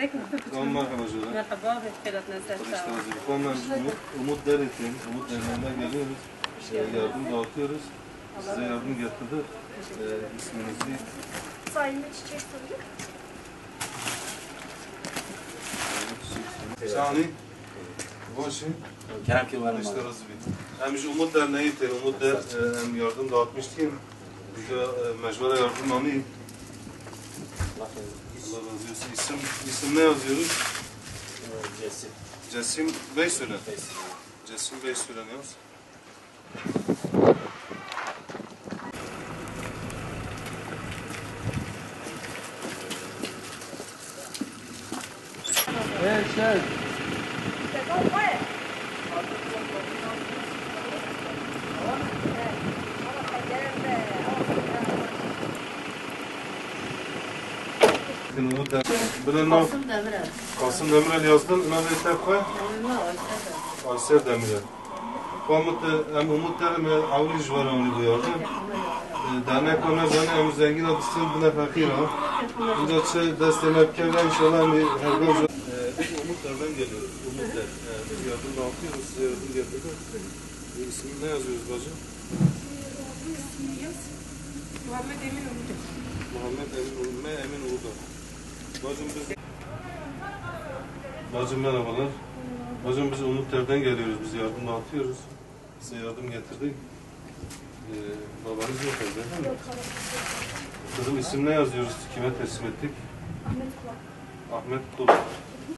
Tamam merhaba Jola. Merhaba, خيرات نسأل. Umut Deret'in, Umut Derneği'nden geliyoruz. Yardım dağıtıyoruz. Size yardım getirdik. İsminizi... Sayın Çiçek soruyor. Sani. Başı. Kerem Kilman'ın İşte razı bir. Hem Umut Derneği de, Umut Der hem yardım dağıtmıştım. Bize mecbura yardım alayım. Allah razı olsun. İsim ne yazıyoruz? Cesim. Cesim Beysüren. Cesim Beysüren yaz. Evet, şey. Kasım Demirel. Kasım Demirel yazdın. Ne bir tepki? Aysel Demirel. Hem Umut derim avli jvara onu bu yardım. Dernek ona zannı hem zengin adısın buna fakir ha. Burada şey desteğine yapken inşallah her gün Umutlardan geliyoruz. Umutlar. Biz yardım dağıtıyoruz. Size yardım getirdik. İsmini ne yazıyoruz bacım? Muhammed Emin Ulu. Muhammed Emin Ulu. Bacım merhabalar. Bacım biz Umutlardan geliyoruz. Biz yardım dağıtıyoruz. Size yardım getirdik. Babanız yok evde. Kızım isim ne yazıyoruz? Kime teslim ettik? Ahmet Kulak. Ahmet Kulak.